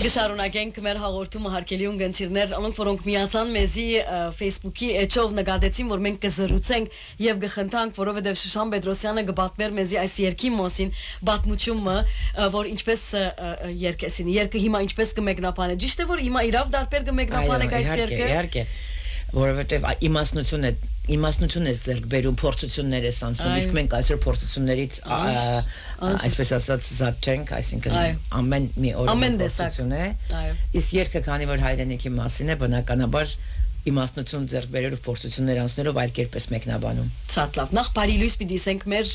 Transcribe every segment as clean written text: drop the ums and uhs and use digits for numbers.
Գշարունակենք մեր հաղորդումը հարգելի ունգընտիրներ, անոնք որոնք միացան մեզի Facebook-ի էջով նկատեցին, որ մենք կզրուցենք եւ կխնդանք, որովհետեւ Շուշան Պետրոսյանը կբատմեր մեզի այս երկի մասին բատմությունը, որ ինչպես երկեսին, երկը հիմա ինչպես կմեկնաբանը։ Ճիշտ է, որ հիմա իրավ դարբեր կմեկնաբանեք այս երկը։ Իհարկե, որովհետեւ իմաստնություն է ձեռք բերում, փորձություններ է սանցնում, իսկ մենք այսօր փորձություններից այսպես ասած զատ չենք, այսինքն ամեն մի օր փորձություն է, իսկ երկը քանի որ հայրենիքի մասին է, բնականաբար իմաստնություն ձեռք բերելով փորձություններ անցնելով այլ կերպ էս մեկնաբանում։ Շատ լավ։ Նախ բարի լույս պիտի ասենք մեր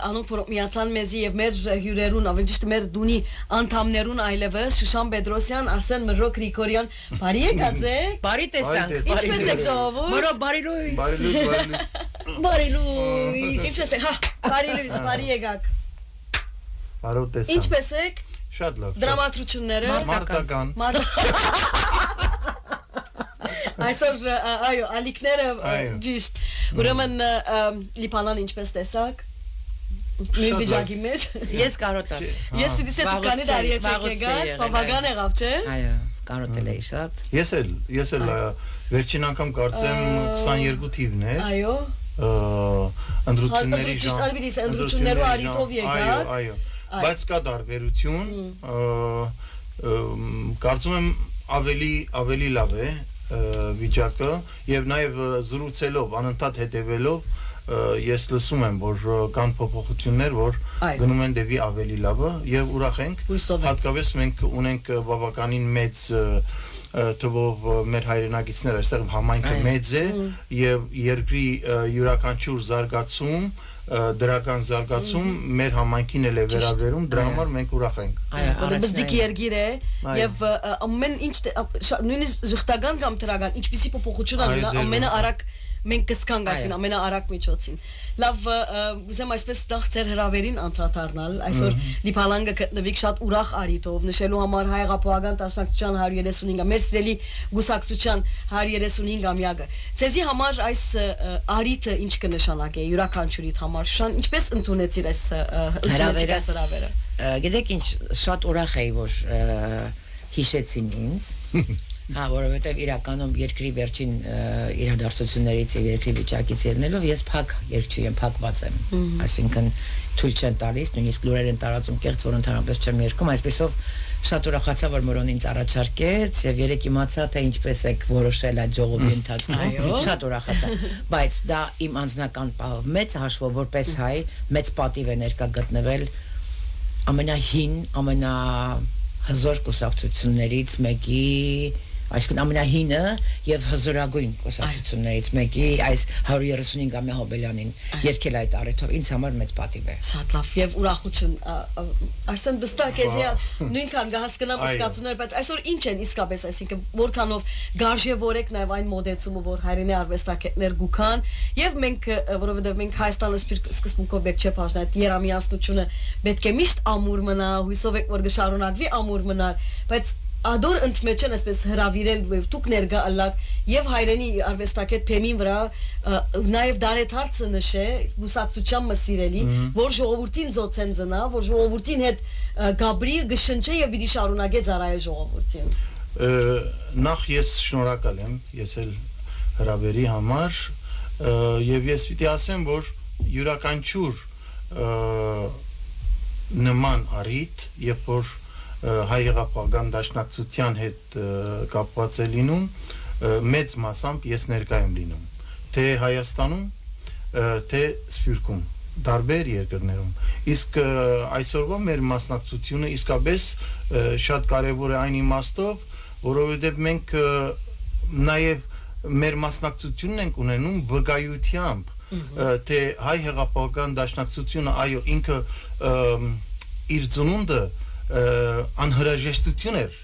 անոնք որ միացան մեզի եւ մեր հյուրերուն, ավելի ճիշտ մեր դունի անդամներուն այլևս Շուշան Պետրոսյան, Արսեն Մրոկ Գրիգորյան, բարի եկած եք։ Բարի տեսանք։ Ինչպես եք ժողովուրդ։ Մորո բարի լույս։ Բարի լույս։ Ինչպես եք, հա, բարի լույս, բարի եկաք։ Բարո տեսանք։ Ինչպես եք։ Շատ լավ։ Դրամատրությունները։ Մարտական։ Այսօր այո, ալիքները ճիշտ։ Ուրեմն լիփանան ինչպես տեսակ։ Նույն վիճակի մեջ։ Ես կարոտած։ Ես պիտի ասեմ դու քանի տարի եք եկած, բավական եղավ, չէ։ Այո, կարոտել էի շատ։ Ես էլ վերջին անգամ կարծեմ 22 թիվն էր։ Այո։ Ընտրությունների ճիշտ արվի դիսը ընտրություններու արիտով եկաք։ Այո։ Բայց կա տարբերություն։ Կարծում եմ ավելի լավ է վիճակը եւ նաեւ զրուցելով անընդհատ հետեւելով ես լսում եմ որ կան փոփոխություններ որ գնում են դեպի ավելի լավը եւ ուրախ ենք հատկապես մենք ունենք բավականին մեծ թվով մեր հայրենակիցներ այստեղ համայնքը մեծ է եւ երկրի յուրաքանչյուր զարգացում դրական զարգացում մեր համայնքին էլ է վերաբերում դրա համար մենք ուրախ ենք որովհետեւ դիք երգիր է եւ ամեն ինչ նույնիսկ ժխտական կամ տրական ինչպիսի փոփոխություն ալնա ամենաարագ մենք կսկանք այսին ամենաարագ միջոցին լավ ուզեմ այսպես նախ ձեր հրավերին անդրադառնալ այսօր լիփալանգը գտնվիկ շատ ուրախ արիտով նշելու համար հայեղապոհական տասնակցության 135 մեր սիրելի գուսակցության 135-ամյակը ցեզի համար այս արիտը ինչ կնշանակե յուրաքանչյուրիդ համար Շուշան ինչպես ընդունեցիր այս հրավերը գիտեք ինչ շատ ուրախ էի որ հիշեցին ինձ Հա, որովհետև իրականում երկրի վերջին իրադարձություններից եւ երկրի վիճակից ելնելով ես փակ երկչի եմ, փակված եմ։ Այսինքն թույլ չեն տալիս, նույնիսկ լուրեր են տարածում կեղծ, որ ընդհանրապես չեմ երգում, այսպեսով շատ ուրախացա, որ Մորոն ինձ առաջարկեց եւ երեք իմացա թե ինչպես եք որոշել այդ ժողովի ընթացքում։ Շատ ուրախացա, բայց դա իմ անձնական պահով մեծ հաշվով որպես հայ մեծ պատիվ է ներկա գտնվել ամենահին, ամենահզոր կուսակցություններից մեկի Այսինքն ամենահինը եւ հզորագույն կուսակցություններից մեկի այս 135-ամյա Հոբելյանին երկել այդ առիթով ինձ համար մեծ պատիվ է։ Շատ լավ եւ ուրախություն Արսեն վստահ ես նույնքան կհասկանամ իսկացությունները բայց այսօր ինչ են իսկապես այսինքն որքանով գարժեվոր եք նաեւ այն մոդեցումը որ հայրենի արվեստագետներ գուքան եւ մենք որովհետեւ մենք Հայաստանը սկզբունքով եք չէ բաժն այդ երամիասնությունը պետք է միշտ ամուր մնա հույսով եք որ կշարունակվի ամուր մնալ բայց Ադոր ընդմեջն այսպես հրավիրել եւ դուք ներկա ալակ եւ հայրենի արվեստագետ Փեմին վրա նաեւ դարեթարցը նշե գուսակցության մսիրելի որ ժողովրդին զոցեն ծնա որ ժողովրդին հետ գաբրի գշնչե եւ պիտի շարունակե ծառայել ժողովրդին նախ ես շնորհակալ եմ ես էլ հրավերի համար եւ ես պիտի ասեմ որ յուրաքանչյուր նման առիթ երբ որ հայեղապահական դաշնակցության հետ կապված է լինում մեծ մասամբ ես ներկա եմ լինում թե Հայաստանում թե Սփյուռքում տարբեր երկրներում իսկ այսօրվա մեր մասնակցությունը իսկապես շատ կարևոր է այն իմաստով որովհետև մենք նաև մեր մասնակցությունն ենք ունենում վկայությամբ թե հայ հեղափոխական դաշնակցությունը այո ինքը իր ծնունդը անհրաժեշտություն էր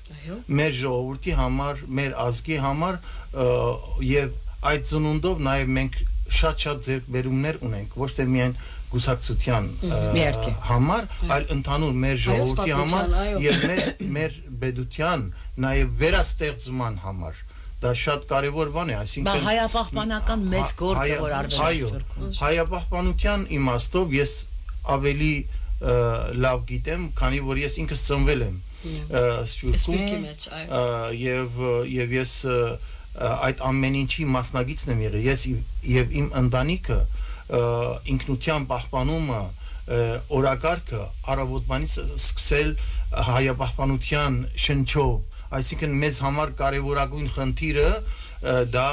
մեր ժողովրդի համար, մեր ազգի համար եւ այդ ծնունդով նաեւ մենք շատ ձեռքբերումներ ունենք ոչ թե միայն գուսակցության համար, այլ ընդհանուր մեր ժողովրդի համար եւ մեր բեդության նաեւ վերաստեղծման համար դա շատ կարևոր բան է, այսինքն հայապահպանական մեծ գործ է որ արվել է Սփյուռքում հայապահպանության իմաստով ես ավելի լավ գիտեմ, քանի որ ես ինքս ծնվել եմ Սփյուռքի մեջ, եւ ես այդ ամեն ինչի մասնագիծն եմ եղել ես եւ իմ ընտանիքը ինքնության պահպանումը օրակարգը առավոտվանից սկսել հայապահպանության շնչով, այսինքն մեզ համար կարևորագույն խնդիրը դա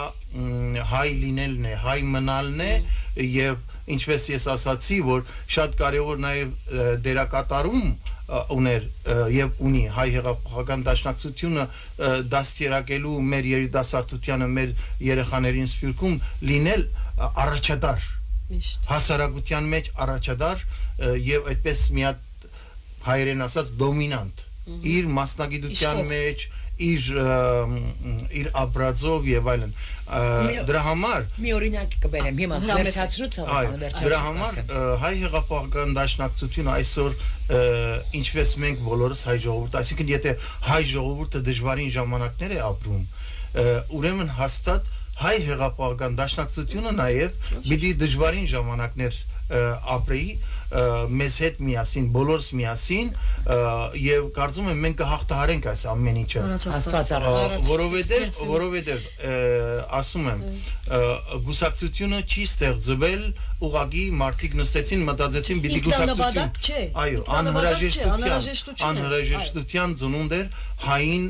հայ լինելն է, հայ մնալն է եւ ինչպես ես ասացի, որ շատ կարևոր նաեւ դերակատարում ուներ եւ ունի հայ հեղափոխական դաշնակցությունը դաստիարակելու մեր երիտասարդությանը, մեր երեխաներին Սփյուռքում լինել առաջադար հասարակության մեջ առաջադար եւ այդպես մի հատ հայերեն ասած դոմինանտ իր մասնագիտության մեջ իր ապրածով եւ այլն դրա համար մի օրինակ կբերեմ հիմա վերջացրու ցավը դրա համար հայ հեղափոխական դաշնակցությունը այսօր ինչպես մենք բոլորս հայ ժողովուրդ այսինքն եթե հայ ժողովուրդը դժվարին ժամանակներ է ապրում ուրեմն հաստատ հայ հեղափոխական դաշնակցությունը նաեւ պիտի դժվարին ժամանակներ ապրեի մեզ հետ միասին բոլորս միասին եւ կարծում եմ մենք կհաղթահարենք այս ամեն ինչը որովհետեւ ասում եմ գուսակցությունը չի ստեղծվել ուղագի մարդիկ նստեցին մտածեցին պիտի գուսակցություն այո անհրաժեշտության ծնունդ էր հային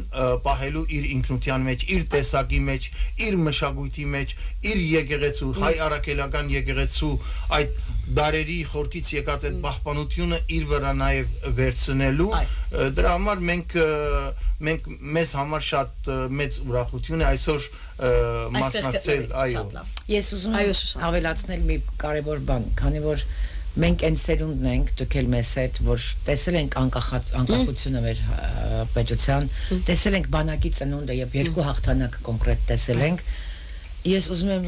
պահելու իր ինքնության մեջ իր տեսակի մեջ իր մշակույթի մեջ իր եկեղեցու հայ առաքելական եկեղեցու այդ դարերի խորքից եկած այդ պահպանությունը իր վրա նաև վերցնելու դրա համար մենք մեզ համար շատ մեծ ուրախություն է այսօր մասնակցել այո ես ուզում եմ ավելացնել մի կարևոր բան քանի որ մենք այն սերունդն ենք դուք էլ մեզ հետ որ տեսել ենք անկախությունը մեր պետության տեսել ենք բանակի ծնունդը եւ երկու հաղթանակ կոնկրետ տեսել ենք ես ուզում եմ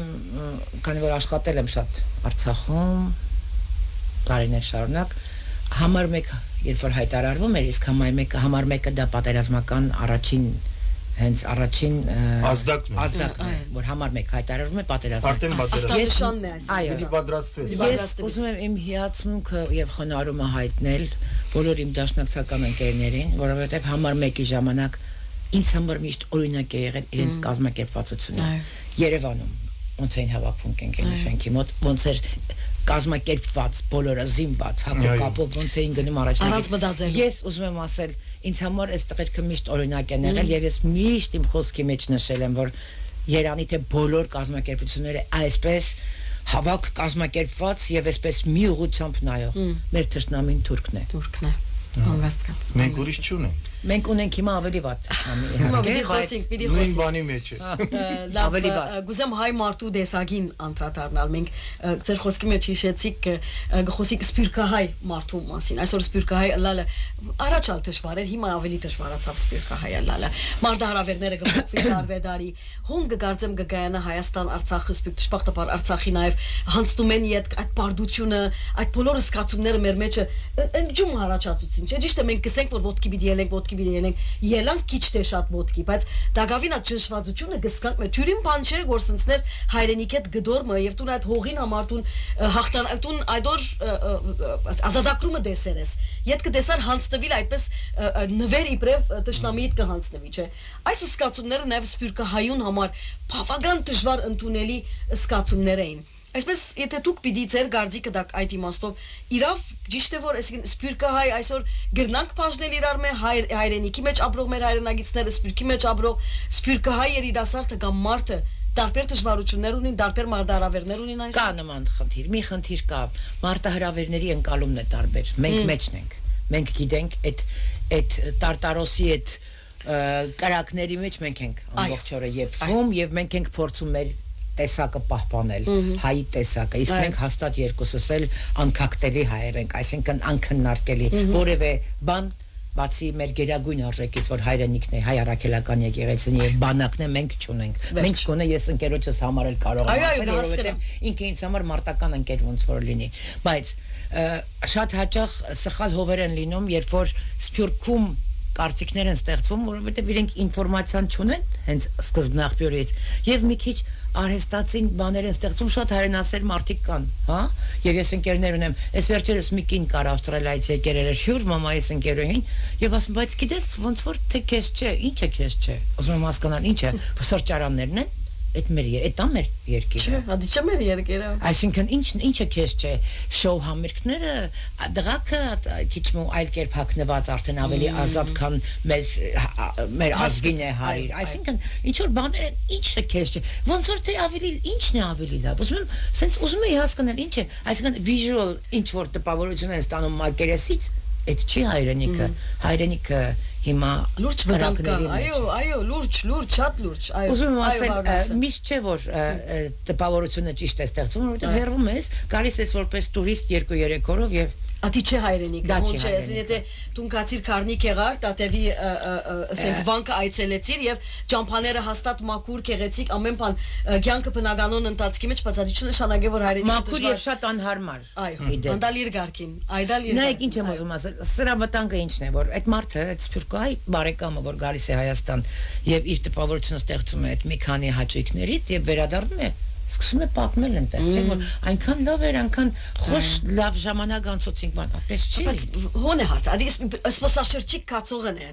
քանի որ աշխատել եմ շատ Արցախում տարիներ շարունակ համար 1 երբ որ հայտարարվում էր իսկ համար 1-ը դա պատերազմական հենց առաջին ազդակն է որ համար 1 հայտարարվում է պատերազմը արդեն պատերազմն է այսինքն պատրաստվեց ես ուզում եմ իմ հիացմունքը եւ խոնարհումը հայտնել բոլոր իմ դաշնակցական ընկերներին որովհետեւ համար 1-ի ժամանակ ինձ համար միշտ օրինակ է եղել իրենց կազմակերպվածությունը Երևանում ոնց էին հավաքվում կենկենի շենքի մոտ ոնց էր կազմակերպված բոլորը զինված հակոկապով ոնց էին գնում առաջ ես ուզում եմ ասել ինձ համար այս տղերքը միշտ օրինակ են եղել եւ ես միշտ իմ խոսքի մեջ նշել եմ որ Երանի թե բոլոր կազմակերպությունները այսպես հավաք կազմակերպված եւ այսպես մի ուղղությամբ նայող մեր թշնամին թուրքն է Հանգստած մենք ուրիշ չունենք մենք ունենք հիմա ավելի վատ պիտի խոսենք բանի մեջ է ավելի վատ գուզեմ հայ մարդու դեսագին անդրադառնալ մենք ձեր խոսքի մեջ հիշեցիք գխոսիկ սպիրկահայ մարդու մասին այսօր սպիրկահայ լալը առաջալ դժվար էր հիմա ավելի դժվարացավ սպիրկահայ լալը մարդահրավերները գփոխվի տարվեդարի հուն կգարձեմ գգայանա Հայաստան Արցախը սպիրկ դժբախտաբար Արցախի նաև հանցնում են իդ այդ բարդությունը այդ բոլոր զգացումները մեր մեջը ընջում առաջացուցին չէ ճիշտ է մենք կսենք որ ոտքի պիտի ելենք ոտքի Ելանք քիչ թե շատ ոտքի, բայց դակավին այդ ճնշվածությունը գսկանք մեր թյուրին բան չէ, որ սնցներ հայրենիք հետ գդորմը եւ տուն այդ հողին համարտուն հաղթանատուն այդոր ազատագրումը դեսերես։ Յետ կդեսար հանցնվիլ այդպես նվեր իբրև տշնամիիդ կհանցնվի, չէ։ Այս սկացումները նաեւ սպիրկահայուն համար բավական դժվար ընդունելի սկացումներ էին։ Այսպես եթե դուք պիտի ձեր գարձիկը դակ այդ իմաստով իրավ ճիշտ է որ այսինքն սպիրկահայ այսօր գրնանք բաժնել իրար մե հայրենիքի մեջ ապրող մեր հայրենագիտները սպիրկի մեջ ապրող սպիրկահայ երիտասարդը կամ մարդը տարբեր դժվարություններ ունին տարբեր մարդահրավերներ ունին այսօր կա նման խնդիր մի խնդիր կա մարդահրավերների ընկալումն է տարբեր մենք մեջն ենք մենք գիտենք այդ տարտարոսի այդ կարակների մեջ մենք ենք ամբողջ օրը եփվում եւ մենք ենք փորձում մեր տեսակը պահպանել հայի տեսակը իսկ մենք հաստատ երկուսս էլ անկակտելի հայեր ենք այսինքն անքննարկելի որևէ բան բացի մեր գերագույն արժեքից որ հայրենիքն է հայ առաքելական եկեղեցին եւ բանակն է մենք չունենք մենք գոնե ես ընկերոջս համար էլ կարող եմ ասել որովհետեւ ինքը ինձ համար մարտական ընկեր ոնց որ լինի բայց շատ հաճախ սխալ հովեր են լինում երբ որ Սփյուռքում կարծիքներ են ստեղծվում, որովհետև իրենք ինֆորմացիան չունեն հենց սկզբնաղբյուրից, եւ մի քիչ արհեստացին բաներ են ստեղծում, շատ հայրենասեր մարդիկ կան, հա? Եվ ես ընկերներ ունեմ, այս վերջերս մի կին կար Ավստրալիայից եկել էր հյուր, մամայիս ընկերուհին, եւ ասում, բայց գիտես, ոնց որ թե քեզ չէ, ինչ է քեզ չէ։ Ուզում եմ հասկանալ, ինչ է, սրճարաններն են։ Այդ մեր երկիրը։ Չէ, հադի չէ մեր երկիրը։ Այսինքն ինչը քեզ չէ, շոու համերգները, դղակը քիչ մո այլ կերպ հագնված արդեն ավելի ազատ քան մեր ազգին է հարիր։ Այսինքն ինչ որ բաներ են, ինչը քեզ չէ։ Ոնց որ թե ավելի ինչն է ավելի լավ։ Ուզում եմ, սենց ուզում եմ հասկանալ ինչ է, այսինքն visual ինչ որ տպավորություն են ստանում մակերեսից, այդ չի հայրենիքը հիմա լուրջ վտանգ կա, այո, լուրջ, շատ լուրջ, այո։ Ուզում եմ ասել, միշտ չէ որ տպավորությունը ճիշտ է ստեղծում, որովհետև հեռվում ես, գալիս ես որպես տուրիստ 2-3 օրով եւ Ատի չէ հայրենիքը, ոնց չէ, եթե դու կացիր քարնիկ եղար, տատևի ասենք վանքը այցելեցիր եւ ճամփաները հաստատ մաքուր, գեղեցիկ, ամեն բան կյանքը բնականon ընթացքի մեջ բացառի չնշանակե որ հայրենիքը մաքուր եւ շատ անհարմար։ Այո, անդալիր գարքին, այդալիր։ Նայեք ինչ եմ ուզում ասել, սրա վտանգը ինչն է, որ այդ մարդը, այդ սփյուռքահայ բարեկամը, որ գալիս է Հայաստան եւ իր տպավորությունը ստեղծում է այդ մի քանի հաճույքներից եւ վերադառնում է սկսում է պատմել այնտեղ, չէ՞ որ այնքան լավ էր, այնքան խոշ լավ ժամանակ անցուցինք բան, այդպես չի։ Բայց հոն է հարց, ադի սպոսաշրջիկ կացողն է,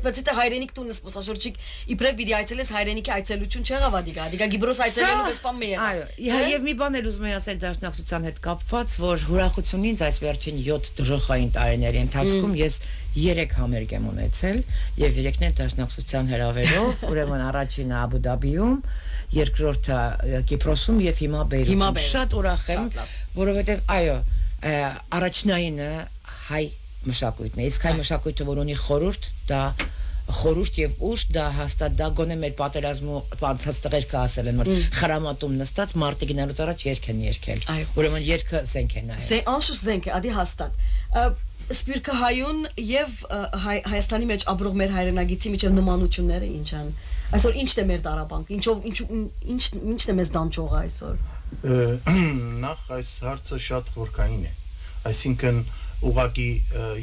բայց դա հայրենիք տունը սպոսաշրջիկ իբրև պիտի այցելես հայրենիքի այցելություն չեղավ ադիգա Գիբրոս այցելելու պես մի եղավ։ Այո, եւ մի բան էլ ուզում եմ ասել դաշնակցության հետ կապված, որ հուրախությունն ինձ այս վերջին 7 դժոխային տարիների ընթացքում ես 3 համերգ եմ ունեցել եւ 3-ն էլ դաշնակցության հրավերով, ուրեմն առաջինը Աբու Դաբիում, երկրորդը Կիպրոսում եւ հիմա Բեյրութում։ Շատ ուրախ եմ, որովհետեւ այո, առաջնայինը հայ մշակույթն է, իսկ հայ մշակույթը որ ունի խորհուրդ եւ ուժ, դա հաստատ դա գոնե մեր պատերազմու անցած տղեր կասել են, որ խրամատում նստած մարտի գնալուց առաջ երգ են երգել։ Ուրեմն երգը զենք է նայել։ Զե անշուշտ զենք է, ադի հաստատ։ Սպիրկահայուն եւ Հայաստանի մեջ ապրող մեր հայրենագիտի միջև նմանությունները ինչ են։ Այսօր ինչն է մեր տարապանքը, ինչն է մեզ դանջողը այսօր։ Նախ այս հարցը շատ խորքային է։ Այսինքն ուղղակի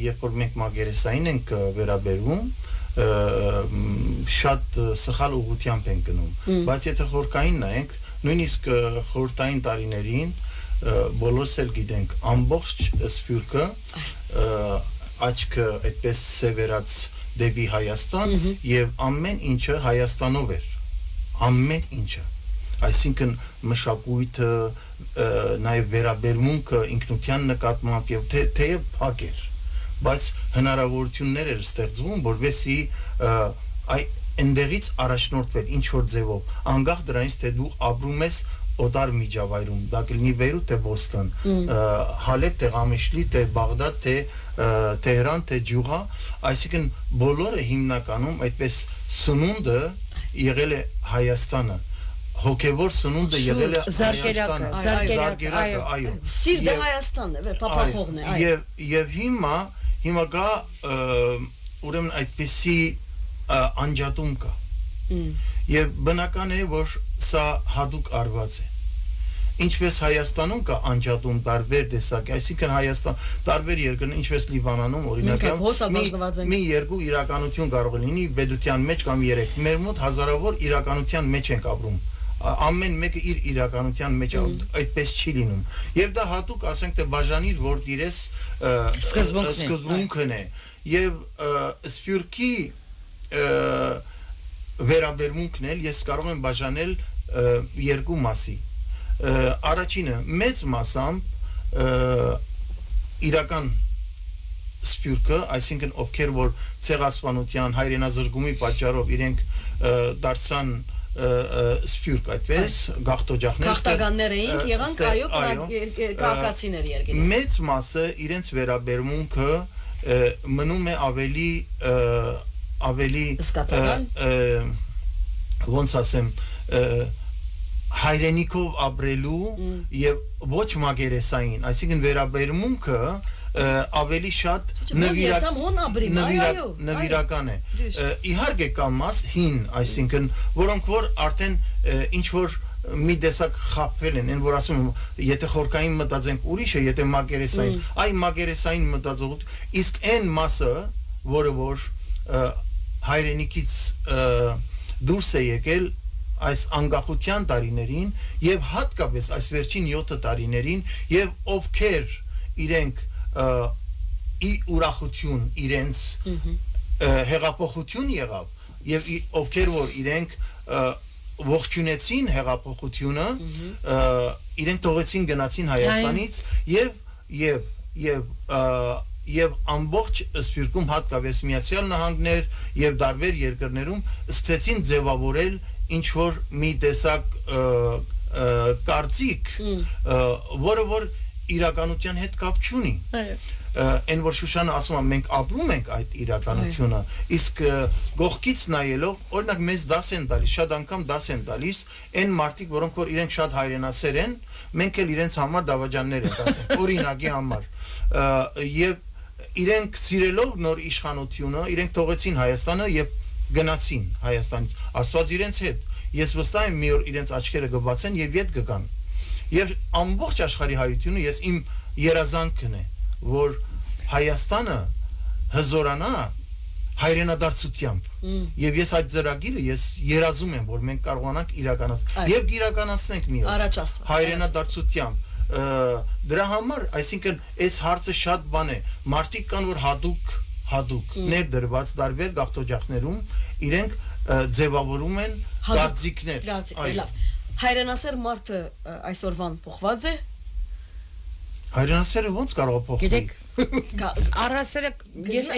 երբ որ մենք մագերեսային ենք վերաբերվում, շատ սխալ ուղղությամբ ենք գնում, բայց եթե խորքային նայենք, նույնիսկ խորհրդային տարիներին բոլորս էլ գիտենք ամբողջ սփյուռքը աչքը այդպես սևերած դեպի Հայաստան եւ ամեն ինչը Հայաստանով էր ամեն ինչը այսինքն մշակույթը նաեւ վերաբերմունքը ինքնության նկատմամբ եւ թեև փակ էր բայց հնարավորություններ էր ստեղծվում որովհետեւ այնտեղից առաջնորդվել ինչ որ ձևով անկախ դրանից թե դու ապրում ես օտար միջավայրում դա կլինի Բեյրութ թե Բոստոն Հալեբ թե Ղամիշլի թե Բաղդադ թե Թեհրան թե Ջուղա այսինքն բոլորը հիմնականում այդպես սնունդը եղել է Հայաստանը հոգևոր սնունդը եղել է Հայաստանը զարգերակը այո Սիրտը Հայաստանն է փափախողն է այո եւ հիմա կա ուրեմն այդպեսի անջատում կա եւ բնական է որ սա հadouk արված է ինչպես Հայաստանում կա անջատում տարբեր տեսակ այսինքն Հայաստան տարբեր երկրներ ինչպես Լիբանանում օրինակ մի երկու իրականություն կարող է լինի բեդության մեջ կամ 3 մեր մոտ հազարավոր իրականության մեջ ենք ապրում ամեն մեկը իր իրականության մեջ այդպես չի լինում եւ դա հadouk ասենք թե բաժանիր որ դիրես սկզբունքն է եւ սփյուռքի վերաբերմունքն էլ ես կարող եմ բաժանել երկու մասի առաջինը մեծ մասամբ իրական սփյուռքը այսինքն ովքեր որ ցեղասպանության հայրենազրկումի պատճառով իրենք դարձան սփյուռք այդպես գաղթօջախներ էինք եղանք այո կակացիներ երկին մեծ մասը իրենց վերաբերմունքը մնում է ավելի ոնց ասեմ հայրենիքով ապրելու եւ ոչ մագերեսային, այսինքն վերաբերմունքը ավելի շատ նվիրական է։ Իհարկե կա մաս հին, այսինքն որոնք որ արդեն ինչ որ մի տեսակ խափվել են, որ ասում եմ, եթե խորքային մտածենք ուրիշ է, եթե մագերեսային, այ մագերեսային մտածողություն, իսկ այն մասը, որը որ հայրենիքից դուրս է եկել այս անկախության տարիներին եւ հատկապես այս վերջին 7 տարիներին եւ ովքեր իրենք ի ուրախություն իրենց հեղափոխություն եղավ եւ ովքեր որ իրենք ողջունեցին հեղափոխությունը իրենք թողեցին գնացին Հայաստանից եւ ամբողջ սփյուռքում հատկապես Միացյալ Նահանգներ եւ տարբեր երկրներում սկսեցին ձևավորել ինչ որ մի տեսակ կարծիք որը որ իրականության հետ կապ չունի այն որ Շուշանը ասում է մենք ապրում ենք այդ իրականությունը իսկ գողքից նայելով օրինակ մեզ դաս են տալիս շատ անգամ դաս են տալիս այն մարդիկ որոնք որ իրենք շատ հայրենասեր են մենք էլ իրենց համար դավաճաններ ենք ասենք օրինակի համար եւ իրենք սիրելով նոր իշխանությունը իրենք թողեցին Հայաստանը եւ գնացին Հայաստանից աստված իրենց հետ ես վստահ եմ մի օր իրենց աչքերը կբացեն եւ ետ կգան եւ ամբողջ աշխարհի հայությունը ես իմ երազանքն է որ Հայաստանը հզորանա հայրենադարձությամբ եւ ես այդ ծրագիրը ես երազում եմ որ մենք կարողանանք իրականացնել եւ իրականացնենք մի օր հայրենադարձությամբ դրա համար այսինքն այս հարցը շատ բան է մարդիկ կան որ հadoop ներդրված տարբեր գաղթօջախներում իրենք ձևավորում են կարծիքներ լավ հայրենասեր մարդը այսօրվան փոխված է հայրենասերը ոնց կարող է փոխվել առասերը ես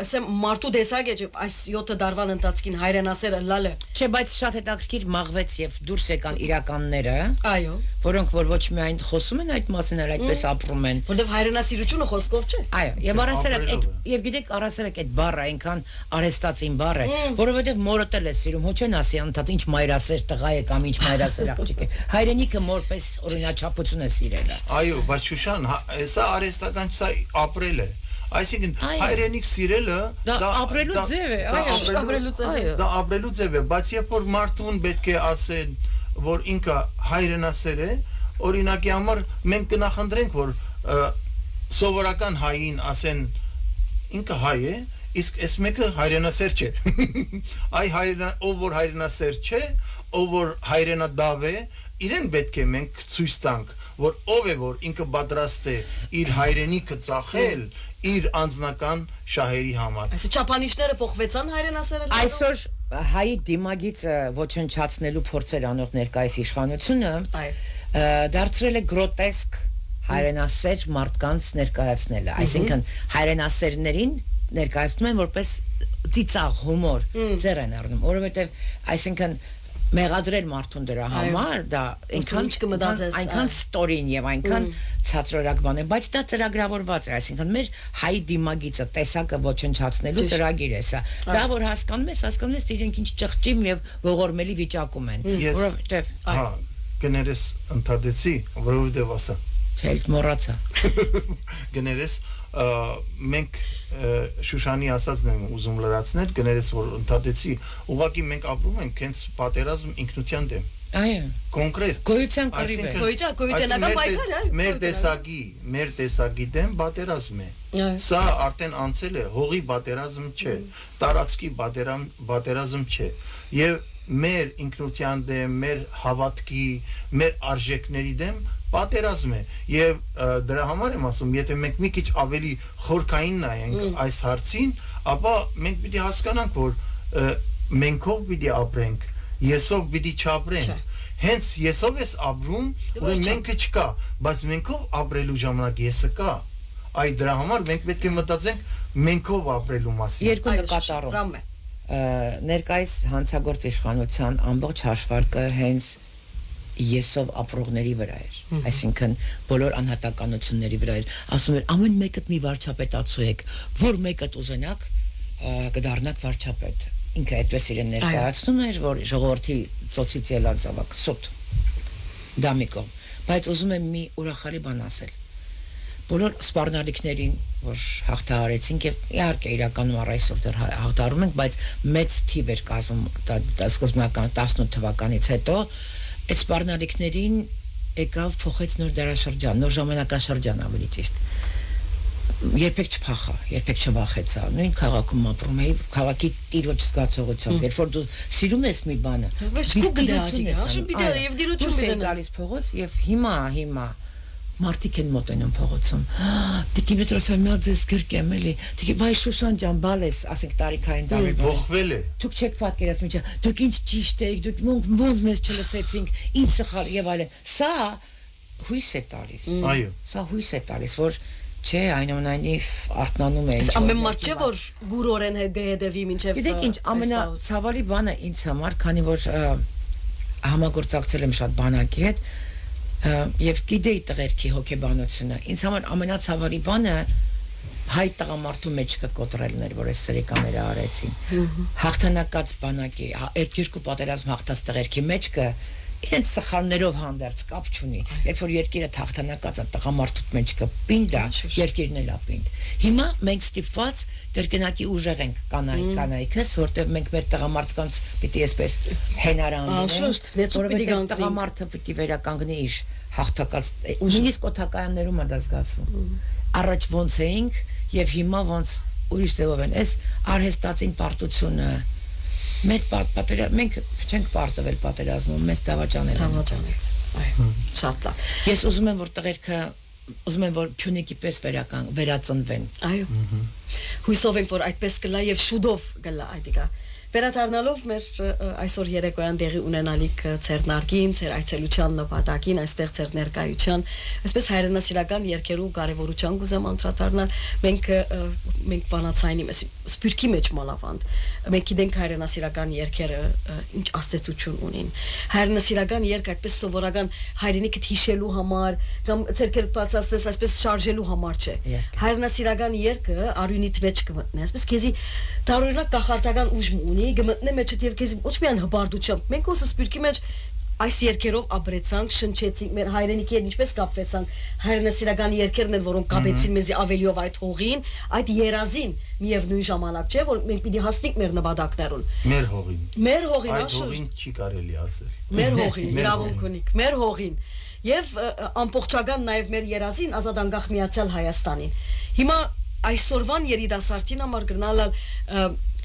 ասեմ մարդու դեսակ է այս 7 դարվան ընթացքին հայրենասերը լալը չէ բայց շատ հետաքրքիր մաղվեց եւ դուրս եկան իրականները այո որոնք որ ոչ միայն խոսում են այդ մասին այլ այդպես ապրում են որտեվ հայրենասիրությունը խոսքով չէ այո եւ առասերը եւ գիտեք առասերը այդ բառը այնքան արհեստացին բառ է որովհետեւ մորդ էլ է սիրում ոչ են ասի անդադ ինչ մայրասեր տղա է կամ ինչ մայրասեր աղջիկ է հայրենիքը մորպես օրինաչափություն է սիրելը այո բայց Շուշան սա արհեստական սա ապրել է այսինքն հայրենիք սիրելը դա ապրելու ձև է դա ապրելու ձև է բայց երբ որ մարդուն պետք է ասեն որ ինքը հայրենասեր է օրինակի համար մենք կնախընտրենք որ սովորական հային ասեն ինքը հայ է իսկ այս մեկը հայրենասեր չէ այ ով որ հայրենասեր չէ ով որ հայրենադավ է իրեն պետք է մենք ցույց տանք որ ով է որ ինքը պատրաստ է իր հայրենիքը ծախել իր անձնական շահերի համար այսինքն ճապանիշները փոխվեցան հայրենասերը այսօր հայի դիմագիծը ոչնչացնելու փորձեր անող ներկայիս իշխանությունը դարձրել է գրոտեսկ հայրենասեր մարդկանց ներկայացնելը այսինքն հայրենասերներին ներկայացնում են որպես ծիծաղ հումոր ձեռ են առնում որովհետև այսինքն մեղադրել մարդուն դրա համար դա այնքան ստորին եւ այնքան ցածրորակ բան է բայց դա ծրագրավորված է այսինքն մեր հայ դիմագիծը տեսակը ոչնչացնելու ծրագիր է սա դա որ հասկանում ես իրենք ինչ ճղճիմ եւ ողորմելի վիճակում են որովհետեւ հա գներես ընդհատեցի որովհետեւ ասա չէ մոռացա գներես մենք Շուշանի ասածն եմ ուզում լրացնել գներես որ ընդհատեցի ուղղակի մենք ապրում ենք հենց պատերազմ ինքնության դեմ այո կոնկրետ գոյության կռիվ է գոյությանական պայքար է մեր տեսակի դեմ պատերազմ է սա արդեն անցել է հողի պատերազմ չէ տարածքի պատերազմ չէ եւ մեր ինքնության դեմ մեր հավատքի մեր արժեքների դեմ պատերազմ է եւ դրա համար եմ ասում եթե մենք մի քիչ ավելի խորքային նայենք այս հարցին ապա մենք պիտի հասկանանք որ մենք ով պիտի ապրենք եսով պիտի չապրենք հենց եսով ես ապրում ու մենքը չկա բայց մենքով ապրելու ժամանակ եսը կա այ դրա համար մենք պետք է մտածենք մենքով ապրելու մասին երկու նկատառում ներկայիս հանցագործ իշխանության ամբողջ հաշվարկը հենց եսով ապրողների վրա էր այսինքն բոլոր անհատականությունների վրա էր ասում էր ամեն մեկդ մի վարչապետացու եք որ մեկդ ուզենաք կդառնաք վարչապետ ինքը այդպես իրեն ներկայացնում էր որ ժողովրդի ծոցից ելած ավակ սուտ դամիկո բայց ուզում եմ մի ուրախալի բան ասել բոլոր սպառնալիքներին որ հաղթահարեցինք եւ իհարկե իրականում առ այսօր դեռ հաղթահարում ենք բայց մեծ թիվ էր կազմում դա սկզբնական 18 թվականից հետո այդ սպառնալիքներին եկավ փոխեց նոր դարաշրջան նոր ժամանակաշրջան ավելի ճիշտ երբեք չփախա, երբեք չվախեցա։ Նույն քաղաքում ապրում էի, քաղաքի տիրոջ զգացողությամբ։ Երբ որ դու սիրում ես մի բանը, գալիս փողոց եւ հիմա մարդիկ են մոտենում փողոցում։ Տիկի Պետրոսյանը ձեզ գրկեմ էլի։ Տիկի բայ Շուշան ջան, բալես, ասենք տարիքային տարի։ Փոխվել է։ Դուք չեք պատկերացնում, դուք ինչ ճիշտ եք, դուք ոնց մեզ չլսեցինք, ինչ սխալ եւ այլն։ Սա հույս է տալիս։ Այո։ Սա հույս է տալիս, որ չէ, այնուամենայնիվ արթնանում է։ Ամեն մարդ չէ որ գուրորեն հետևի մինչև։ Գիտեք ինչ, ամենացավալի բանը ինձ համար, քանի որ համագործակցել եմ շատ բանակի հետ եւ գիտեի տղերքի հոգեբանությունը, ինձ համար ամենացավալի բանը հայ տղամարդու մեջ կկոտրելն էր, որ այս սրիկաները արեցին։ Հաղթանակած բանակի, երկու պատերազմ հաղթած տղերքի մեջքը իրենց սխալներով հանդերձ կապ չունի, երբ որ երկիրը հաղթանակած է տղամարդու մեջ կպինդ է, երկիրն էլ ապինդ։ Հիմա մենք ստիպված կրկնակի ուժեղ ենք կանայքս, որտեղ մենք մեր տղամարդկանց պիտի այսպես հենարանենք, որովհետև տղամարդը պիտի վերականգնի իր հաղթակած, նույնիսկ օդակայաններում է դա զգացվում։ Առաջ ոնց էինք եւ հիմա ոնց ուրիշ ձևով են։ Այս արհեստացին պարտությունը Մենք չենք պարտվել պատերազմում, մեզ դավաճանել են։ Այո, շատ լավ։ Ես ուզում եմ, որ տղերքը, ուզում եմ, որ Փյունիկի պես վերածնվեն։ Այո։ Հույսով ենք, որ այդպես կլա եւ շուտով կլա այդիկա։ Վերադառնալով մեր այսօր երեկոյան տեղի ունենալիք ցերնարգին, ցեր այցելության նպատակին, այստեղ ցեր ներկայության, այսպես հայրենասիրական երկերու կարևորության կուզեմ անդրադառնալ, մենք բանացայինի մեզ սպյուրքի մեջ մանավանդ, մենք գիտենք հայրենասիրական երկերը ինչ աստեցություն ունին, հայրենասիրական երկ այդպես սովորական հայրենիքդ հիշելու համար, կամ ցերքերդ բացածես այսպես շարժելու համար չէ, հայրենասիրական երկը արյունիդ մեջ կմտնի, այսպես քեզի տարօրինակ կախարդական ուժ ունի գմտնե մեջդ եւ քեզ ոչ միայն հբարդությամբ մենք ոսը սպյուրքի մեջ այս երկերով ապրեցանք շնչեցինք մեր հայրենիքի հետ ինչպես կապվեցանք հայրենասիրական երկերն են որոնք կապեցին մեզի ավելիով այդ հողին այդ երազին միևնույն ժամանակ չէ որ մենք պիտի հասնենք մեր նպատակներուն մեր հողին այդ հողին չի կարելի ասել մեր հողին իրավունք ունիք մեր հողին եւ ամբողջական նաեւ մեր երազին ազատ անկախ միացյալ Հայաստանին հիմա այսօրվան երիտասարդին համար գնալալ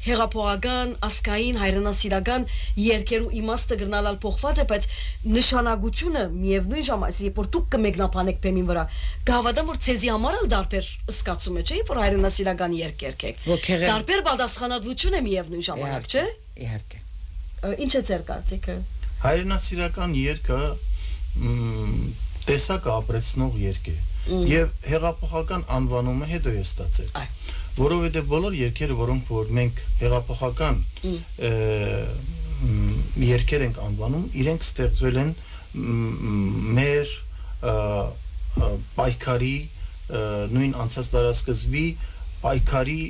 հեղափոխական, ասկային, հայրենասիրական երկերու իմաստը գրնալալ փոխված է, բայց նշանակությունը միևնույն ժամանակ, երբ որ դուք կմեկնաբանեք բեմին վրա, կհավատամ, որ ցեզի համար էլ դարբեր սկացում է, չէ՞, որ հայրենասիրական երկերք եք։ Դարբեր պատասխանատվություն է միևնույն ժամանակ, չէ՞։ Իհարկե։ Ինչ է ձեր կարծիքը։ Հայրենասիրական երկը տեսակը ապրեցնող երկ է եւ հեղափոխական անվանումը հետո է ստացել։ Որովհետև բոլոր երկերը, որոնք որ մենք հեղափոխական երկեր ենք անվանում, իրենք ստեղծվել են մեր պայքարի նույն անցած դարաշրջանի պայքարի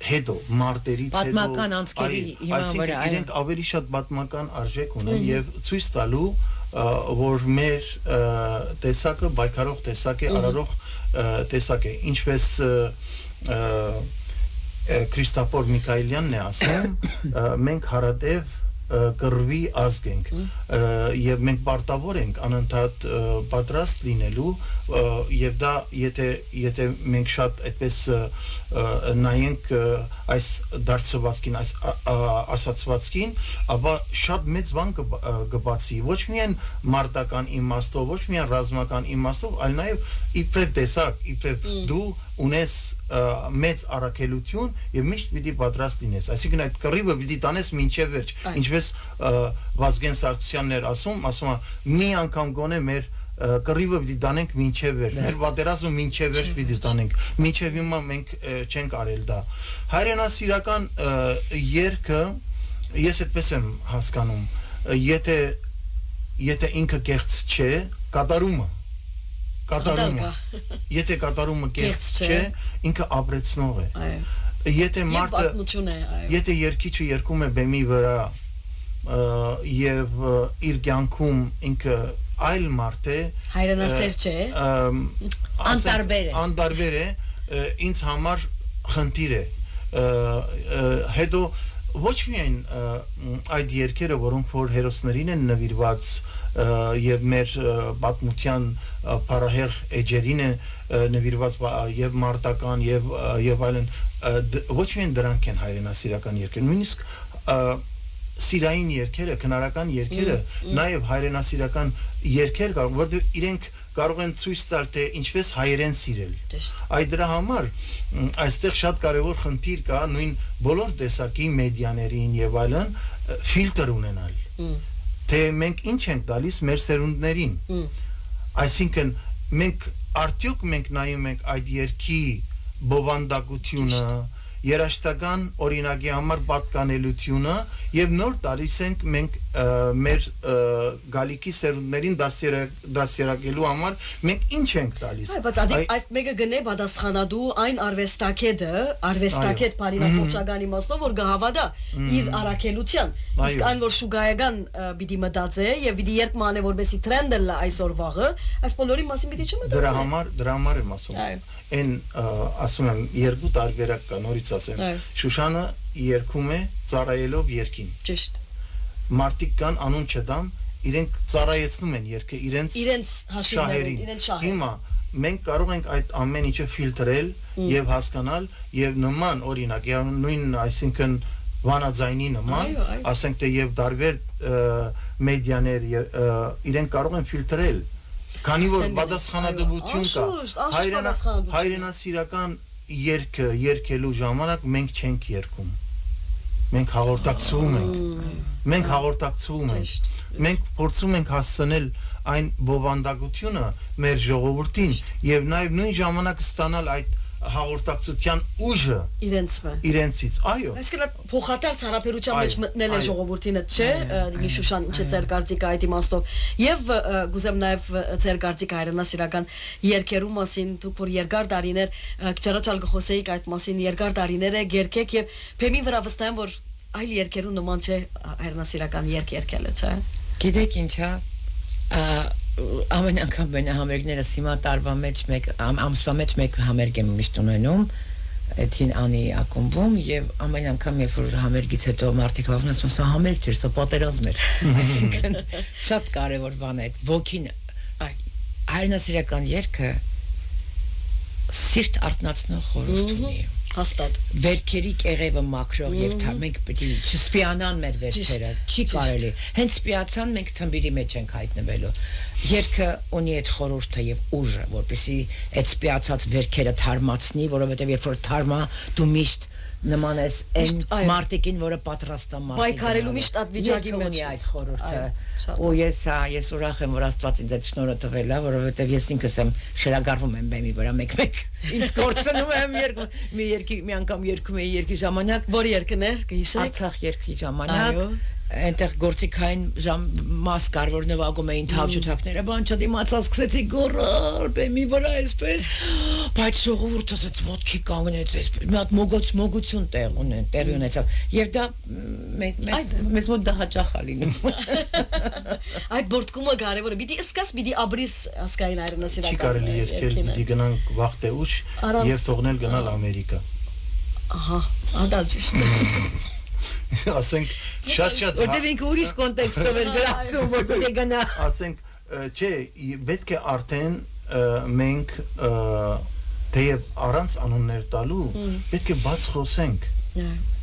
հետո մարտերից հետո պատմական անցքերի հիման վրա իրենք ավելի շատ պատմական արժեք ունեն եւ ցույց տալու որ մեր տեսակը պայքարող տեսակ է, արարող տեսակ է, ինչպես Քրիստոֆոր Միքայելյանն է ասում, մենք հարատև կռվի ազգ ենք եւ մենք պարտավոր ենք անընդհատ պատրաստ լինելու եւ դա եթե մենք շատ այդպես նայենք այս դարձվածքին այս ասացվածքին ապա շատ մեծ բան կբացի ոչ միայն մարտական իմաստով ոչ միայն ռազմական իմաստով այլ նաեւ իբրև տեսակ իբրև դու ունես մեծ առաքելություն եւ միշտ պիտի պատրաստ լինես այսինքն այդ կռիվը պիտի տանես մինչեւ վերջ ինչպես Վազգեն Սարգսյանն էր ասում մի անգամ գոնե մեր կռիվը պիտի տանենք մինչեւ վերջ մեր պատերազմը մինչեւ վերջ պիտի տանենք մինչեւ հիմա մենք չենք արել դա հայրենասիրական երկը ես այդպես եմ հասկանում եթե ինքը կեղծ չէ կատարումը Եթե կատարումը կեղծ չէ, ինքը ապրեցնող է։ Եթե մարդը եթե երկիչը երգում է բեմի վրա եւ իր կյանքում ինքը այլ մարդ է, հայրենասեր չէ, անտարբեր է, ինձ համար խնդիր է։ Հետո ոչ միայն այդ երկերը, որոնք որ հերոսներին են նվիրված եւ մեր պատմության փառահեղ էջերին է նվիրված եւ մարտական եւ այլն, ոչ միայն դրանք են հայրենասիրական երկեր, նույնիսկ սիրային երկերը, քնարական երկերը, նաեւ հայրենասիրական երկեր կարող, որովհետեւ իրենք կարող են ցույց տալ թե ինչպես հայերեն սիրել։ Այդ դրա համար այստեղ շատ կարևոր խնդիր կա նույն բոլոր տեսակի մեդիաներին եւ այլն ֆիլտր ունենալ։ Թե մենք ինչ ենք տալիս մեր սերունդներին։ Այսինքն մենք արդյոք մենք նայում ենք այդ երկի բովանդակությունը, երաշտական օրինակի համար պատկանելությունը եւ նոր տալիս ենք մենք մեր գալիքի սերունդներին դասերակելու համար մենք ինչ ենք տալիս բայց այս մեկը գնե պատասխանադու այն արվեստակետ բարիվաճական իմաստով որ գահավադա իր առաքելության իսկ այն որ շուգայական պիտի մտածե եւ պիտի երկմանը որբեսի տրենդը լա այսօր վաղը այս բոլորի մասին պիտի չմտածե դրա համար եմ ասում այն ասում եմ երկու տարբերակ կա նորից ասեմ Շուշանը երգում է ծառայելով երկին ճիշտ մարդիկ կան անուն չդամ իրենք ծառայեցնում են երկը իրենց շահերին հիմա մենք կարող ենք այդ ամեն ինչը ֆիլտրել եւ հասկանալ եւ նման օրինակ նույն այսինքն վանաձայնի նման ասենք թե եւ դարբեր մեդիաներ իրենք կարող են ֆիլտրել քանի որ պատասխանատվություն կա հայրենասիրական երկը երկելու ժամանակ մենք չենք երկում մենք հաղորդակցվում ենք մենք փորձում ենք հասցնել այն բովանդակությունը մեր ժողովրդին եւ նաեւ նույն ժամանակ ստանալ այդ հաղորդակցության ուժը իրենցից այո այսինքն փոխադարձ հարաբերության մեջ մտնել է ժողովրդինը չէ դինի Շուշան ինչ է ձեր կարծիքը այդ իմաստով եւ գուզեմ նաեւ ձեր կարծիքը հայրենասիրական երկերու մասին դուք որ երկար տարիներ քչարաչալ գխոսեիք այդ մասին երկար տարիներ է երկեք եւ փեմի վրա վստահ եմ որ այլ երկերու նման չէ հայրենասիրական երկելը չէ գիտեք ինչա ամեն անգամ բնա համերգներս հիմա տարվա մեջ մեկ ամսվա մեջ մեկ համերգ եմ միշտ ունենում Էդին անի ակումբում եւ ամեն անգամ երբ որ համերգից հետո մարդիկ հավն ասում սա համերգ չէ սա պատերազմ էր այսինքն շատ կարեւոր բան է ոգին հայրենասիրական երգը սիրտ արտնացնող խորհուրդ ունի հաստատ վերքերի կեղևը մաքրող եւ մենք պետք է չսպիանան մեր վերքերը չի կարելի հենց սպիացան մենք թմբիրի մեջ ենք հայտնվելու երկը ունի այդ խորհուրդը եւ ուժը որպեսզի այդ սպիացած վերքերը թարմացնի որովհետեւ երբ որ թարմա դու միշտ նման ես այն մարտիկին որը պատրաստ է մարտիկին պայքարելու միշտ ապվիճակի մեջ այդ խորհուրդը ու ես ուրախ եմ որ Աստված ինձ այդ շնորհը տվել է որովհետեւ ես ինքս եմ խելագարվում եմ բեմի վրա մեկ ինձ կորցնում եմ մի անգամ երգում էի երկի ժամանակ որ երկներ կհիշեք Արցախ երկի ժամանակ այնտեղ գործիքային մաս կար որ նվագում էին թավջութակները բան չդիմացա սկսեցի գոռալ բեմի վրա այսպես բայց ժողովուրդը ասաց ոտքի կանգնեց այսպես մի հատ մոգություն տեղի ունեցավ եւ դա մեզ մոտ դա հաճախ է լինում այդ բորտկումը կարևոր է պիտի սկաս պիտի աբրիս ասկային հայրենասիրական չի կարելի երկել պիտի գնանք վաղ ուշ եւ թողնել գնալ Ամերիկա ահա ադալ ճիշտ ասենք շատ որտեղ ինքը ուրիշ կոնտեքստով էր գրասում որ պետք է գնա ասենք չէ պետք է արդեն մենք թեև առանց անուններ տալու պետք է բաց խոսենք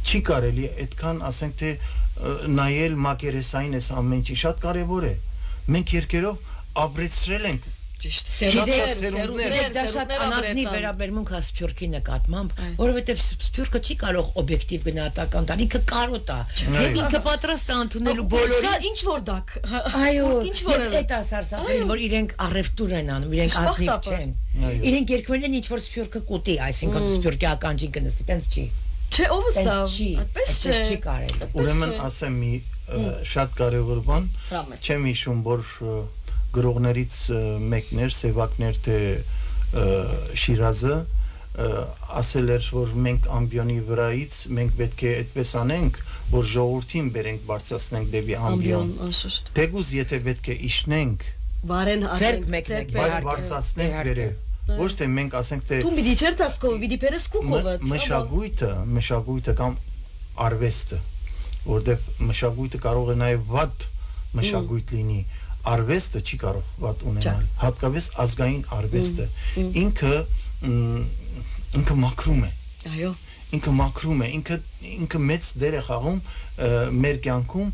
չի կարելի այդքան ասենք թե նայել մակերեսային էս ամեն ինչի շատ կարևոր է մենք երկերով ապրեցրել ենք ճիշտ սերունդներ դա շատ անազնիվ վերաբերմունք է սփյուռքի նկատմամբ որովհետև սփյուռքը չի կարող օբյեկտիվ գնահատական տալ ինքը կարոտ է եւ ինքը պատրաստ է ընդունելու բոլորին ինչ որ դակ այո ինչ որ այդ ասարսափել որ իրենք առևտուր են անում իրենք ազնիվ չեն իրենք երկվել են ինչ որ սփյուռքը կուտի այսինքն սփյուռքի ականջին կնստի տենց չի չէ ով է սա այդպես չի կարելի ուրեմն ասեմ մի շատ կարևոր բան չեմ հիշում որ գրողներից մեկներ սևակներ թե Շիրազը ասել էր որ մենք ամբիոնի վրայից մենք պետք է այդպես անենք որ ժողովրդին բերենք բարձրացնենք դեպի ամբիոն թեկուզ եթե պետք է իջնենք վարեն ձերք մեկ բայց բարձրացնենք բերել ոչ թե մենք ասենք թե դու պիտի չերտասկով պիտի պերես կուկովը մշակույթը կամ արվեստը որտեղ մշակույթը կարող է նաև վատ մշակույթ լինի, արվեստը չի կարող վատ ունենալ, հատկապես ազգային արվեստը, ինքը մաքրում է, Այո, ինքը մաքրում է, ինքը մեծ դեր է խաղում մեր կյանքում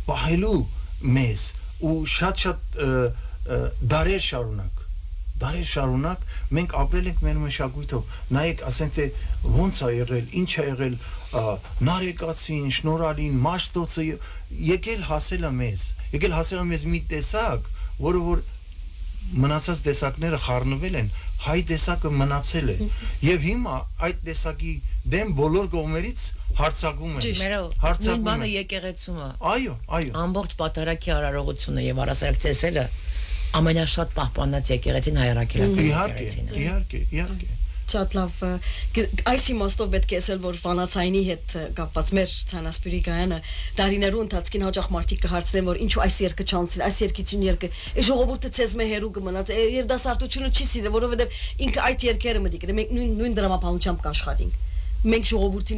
պահելու մեզ ու շատ դարեր շարունակ մենք ապրել ենք մեր մշակույթով, նայեք, ասենք թե ոնց է եղել, ինչ է եղել նարեկացին, շնորհալին, մաշտոցը եկել հասել է մեզ մի տեսակ, որը որ մնացած տեսակները խառնվել են, հայ տեսակը մնացել է եւ հիմա այդ տեսակի դեմ բոլոր կողմերից հարցակում են։ Նույն բանը եկեղեցումը։ Այո։ Ամբողջ պատարագի արարողությունը եւ առասարակ ծեսելը ամենաշատ պահպանած եկեղեցին հայրաքելական եկեղեցին։ Իհարկե։ Շատ լավ, այս իմաստով պետք է ասել, որ վանացայինի հետ կապված մեր ցանասպյուրի գայանը դարիներու ընթացքին հաջող մարդիկ կհարցնեն, որ ինչու այս երկը չանցին, այս երկիցին երկը, ժողովուրդը ցեզ մե հերու կմնաց, երդասարտությունը չի սիրել, որովհետև ինքը այդ երկերը մտի գրե, մենք նույն դրամապանությամբ կաշխատենք։ Մենք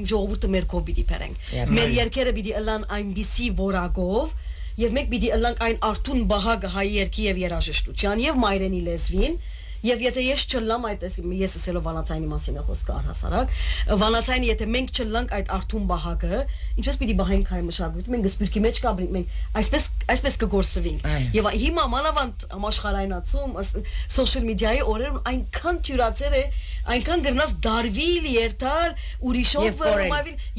ժողովուրդը մեր կով պիտի բերենք։ Մեր երկերը պիտի ըլան այնպիսի որակով, եւ մենք պիտի ըլանք այն արթուն բահագը հայ երկի եւ երաժշտության եւ մայրենի լեզվին Եվ եթե ես չլամ այդ ես ասելով վանացայինի մասին է խոսքը առհասարակ վանացայինի եթե մենք չլանք այդ արթուն բահագը ինչպես պիտի բահենք հայ մշակույթը մենք սպիրկի մեջ կաբրենք մենք այսպես կգործվենք եւ հիմա մանավանդ համաշխարհայնացում սոցիալ մեդիայի օրերում այնքան թյուրացել է այնքան գրնաս դարվիլ երթալ ուրիշով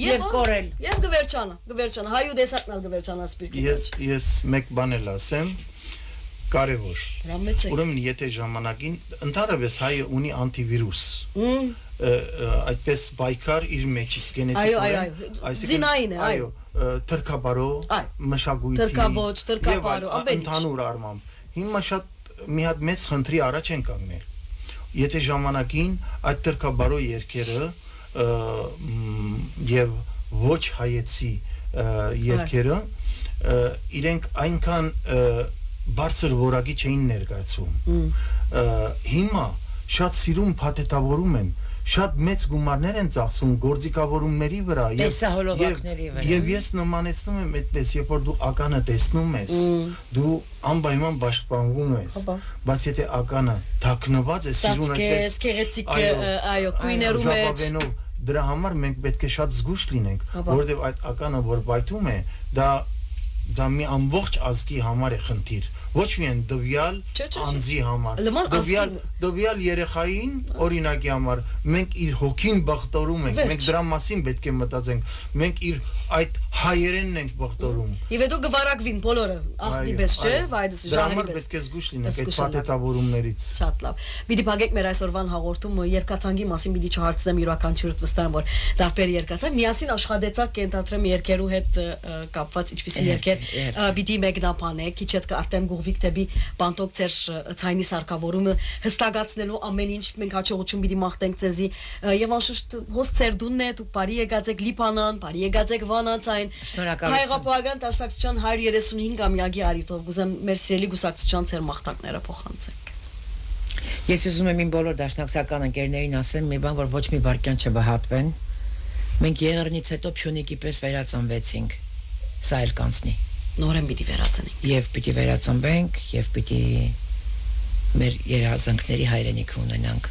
եւ կորել եւ գվերջանա հայու դեսակն ալ գվերջանա սպիրկի ես մեկ բան էլ ասեմ կարևոր ուրեմն եթե ժամանակին ընդհանրապես հայը ունի անտիվիրուս այդպես բայկար իր մեջից գենետիկորեն այսինքն այո թրքաբարո մշակույթի թրքաբարո ընդհանուր առմամբ հիմա շատ մի հատ մեծ խնդրի առաջ են կանգնել եթե ժամանակին այդ թրքաբարո երկերը եւ ոչ հայեցի երկերը իրենք այնքան բարձր որակի չէին ներկայացում հիմա շատ սիրուն փաթեթավորում են շատ մեծ գումարներ են ծախսում գործիքավորումների վրա եւ ես նմանեցնում եմ այդպես երբ որ դու ականը տեսնում ես դու անպայման պաշտպանվում ես բայց եթե ականը թաքնված է սիրուն այդպես այո քույներու մեջ դրա համար մենք պետք է շատ զգուշ լինենք որովհետեւ այդ ականը որ բայթում է դա մի ամբողջ ազգի համար է խնդիր ոչ միայն դվյալ անձի համար դվյալ երեխային օրինակի համար մենք իր հոգին բախտորում ենք մենք դրա մասին պետք է մտածենք մենք իր այդ հայերենն ենք բախտորում եւ հետո գվարակվին բոլորը ախտի պես չէ վայրս ժանրի պես պետք է զգուշ լինենք այդ փաթեթավորումներից շատ լավ պիտի փակենք մեր այսօրվան հաղորդումը երկացանկի մասին պիտի չհարցնեմ յուրաքանչյուրդ վստահ եմ որ դարբեր երկացանք միասին աշխատեցակ կենթադրեմ երկերու հետ կապված ինչպիսի երկեր պիտի մեկնաբանեք քիչ հետ արդեն գողվիկ դեպի բանտոկ ծեր ցայնի սարքավորումը հստակացնելու ամեն ինչ մենք հաջողություն պիտի մաղթենք ցեզի եւ անշուշտ հոս ծեր դունն է դուք բարի եկած եք լիփանան բարի եկած եք վանացային հայրապահական դաշնակցության 135-ամյակի արիտով գուզեմ մեր սիրելի գուսակցության ծեր մաղթանքները փոխանցեք ես ուզում եմ իմ բոլոր դաշնակցական ընկերներին ասեմ մի բան որ ոչ մի վարքյան չբհատվեն մենք եղեռնից հետո Փյունիկի պես վերածանվեցինք սա էլ կանցնի նորեն պիտի վերածնենք եւ պիտի վերածնվենք եւ պիտի մեր երազանքների հայրենիքը ունենանք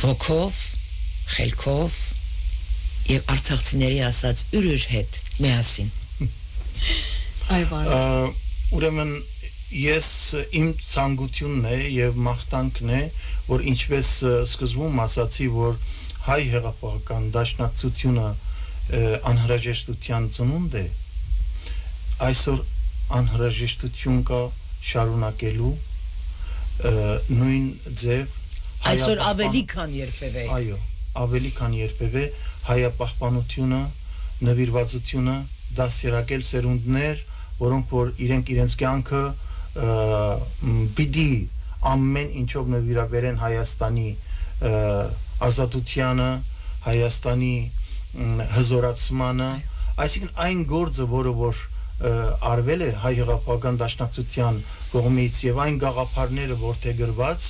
ոգով խելքով եւ արցախցիների ասած ուրուր հետ միասին այո ուրեմն ես իմ ցանկությունն է եւ մաղթանքն է որ ինչպես սկզբում ասացի որ հայ հեղափոխական դաշնակցությունը անհրաժեշտության ծնունդ է այսօր անհրաժեշտություն կա շարունակելու նույն ձև այսօր ավելի քան երբևէ այո ավելի քան երբևէ հայապահպանությունը նվիրվածությունը դաստիարակել սերունդներ որոնք որ իրենց կյանքը պիտի ամեն ինչով նվիրաբերեն Հայաստանի ազատությանը Հայաստանի հզորացմանը այսինքն այն գործը որը որ արվել է հայ հեղափոխական դաշնակցության կողմից եւ այն գաղափարները որտեղ գրված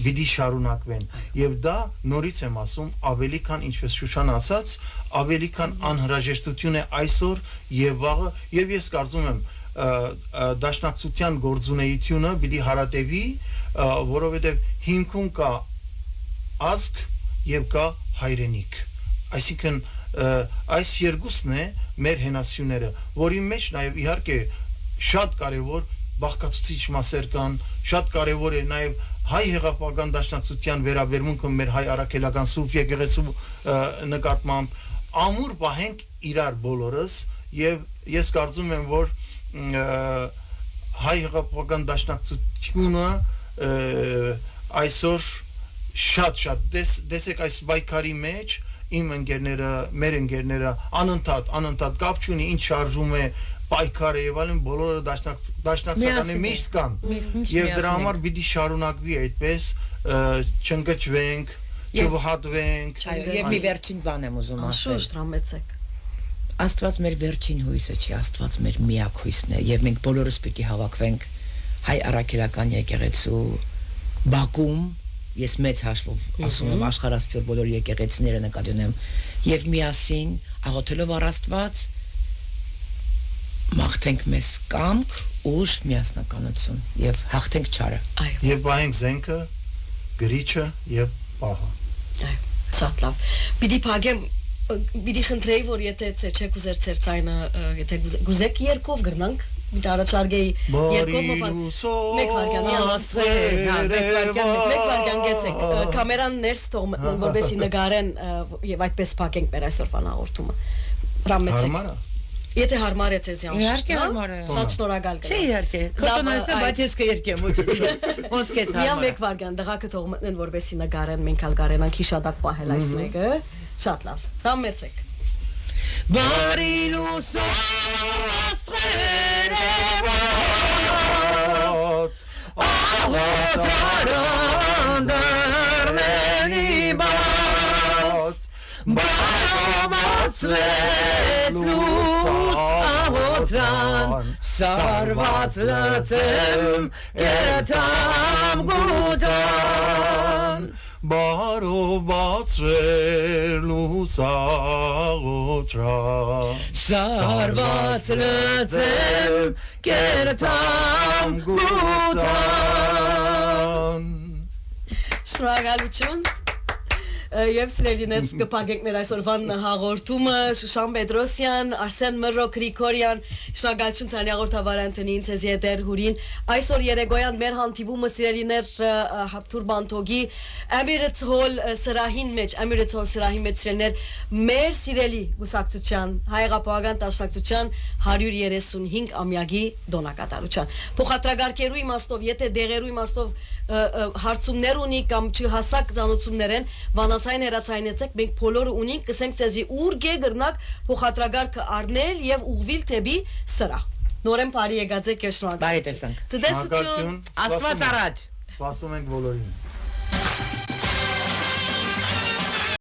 պիտի շարունակվեն եւ դա նորից եմ ասում ավելի քան ինչպես Շուշան ասաց ավելի քան անհրաժեշտություն է այսօր եւ վաղը եւ ես կարծում եմ դաշնակցության գործունեությունը պիտի հարատևի որովհետեւ հիմքում կա ազգ եւ կա հայրենիք այսինքն այս երկուսն է մեր հենասյուները որի մեջ նաեւ իհարկե շատ կարեւոր բաղկացուցիչ մասեր կան, շատ կարևոր է նաև հայ հեղափոխական դաշնակցության վերաբերմունքը մեր հայ առաքելական Սուրբ եկեղեցու նկատմամբ ամուր պահենք իրար բոլորս եւ ես կարծում եմ որ հայ հեղափոխական դաշնակցությունը այսօր շատ տեսեք այս բայկարի մեջ իմ ընկերները, մեր ընկերները անընդհատ կապ չունի ինչ շարժում է պայքարը եւ այլն բոլորը դաշնակցականի միշտ կան եւ դրա համար պիտի շարունակվի այդպես չընկճվենք չվհատվենք եւ մի վերջին բան եմ ուզում ասել շուշտ ռամեցեք Աստված մեր վերջին հույսը չի Աստված մեր միակ հույսն է եւ մենք բոլորս պիտի հավաքվենք հայ առաքելական եկեղեցու Բաքում ես մեծ հաշվով ասում եմ աշխարհասփյուր բոլոր եկեղեցիները նկատի ունեմ եւ միասին աղոթելով առ Աստված մաղթենք մեզ կամք ուժ միասնականություն եւ հաղթենք չարը եւ պահենք զենքը գրիչը եւ պահը այո շատ լավ պիտի փագեմ պիտի խնդրեի որ եթե չեք ուզեր ծեր ցայնը եթե գուզեք երկով գրնանք պիտի առաջարկեի երկով մեկ վարքան գեցեք կամերան ներս թող որովհետեւ նկարեն եւ այդպես փակենք մեր այսօրվան հաղորդումը ռամեցեք Եթե հարմար է ցեզ յանշ։ Իհարկե հարմար է։ Շատ շնորհակալ Չէ իհարկե։ Քոտոնայսը բայց ես կերկեմ ոչ չէ։ Ոնց քեզ հարմար։ Միա մեկ վարքան դղակը թող մտնեն որովհետեւ նկարեն մենք հալ կարենանք հիշադակ պահել այս մեկը։ Շատ լավ։ Ռամեցեք։ Բարի լուսոս աղոթարան դարմենի բաց Բարոբացվեց լուս աղոթրան Սարված լծեմ կերտամ գուտան Բարոբացվեց լուս աղոթրան Սարված լծեմ կերտամ գուտան Շնորհակալություն Եվ սիրելիներ կփակենք մեր այսօրվան հաղորդումը Շուշան Պետրոսյան, Արսեն Մռո Գրիգորյան, շնորհակալություն ցանի հաղորդավար Անտոնին Ցեզիետեր Հուրին այսօր երեկոյան մեր հանդիպումը սիրելիներ Թուրբանտոգի Emirates Hall սրահին մեջ սիրելիներ մեր սիրելի գուսակցության հայեղապահական դաշնակցության 135-ամյակի դոնակատարության փոխադրագարկերու իմաստով եթե դեղերու իմաստով հարցումներ ունի կամ չհասակ ծանոթություններ են վանացային հերացայնեցեք մենք բոլորը ունենք կսենք ցեզի ուրգե գրնակ փոխադրագարկը առնել եւ ուղղվել թեպի սրա նորեն բարի եկածեք եւ շնորհակալ Բարի տեսանք Ցտեսություն Աստված առաջ Սպասում ենք բոլորին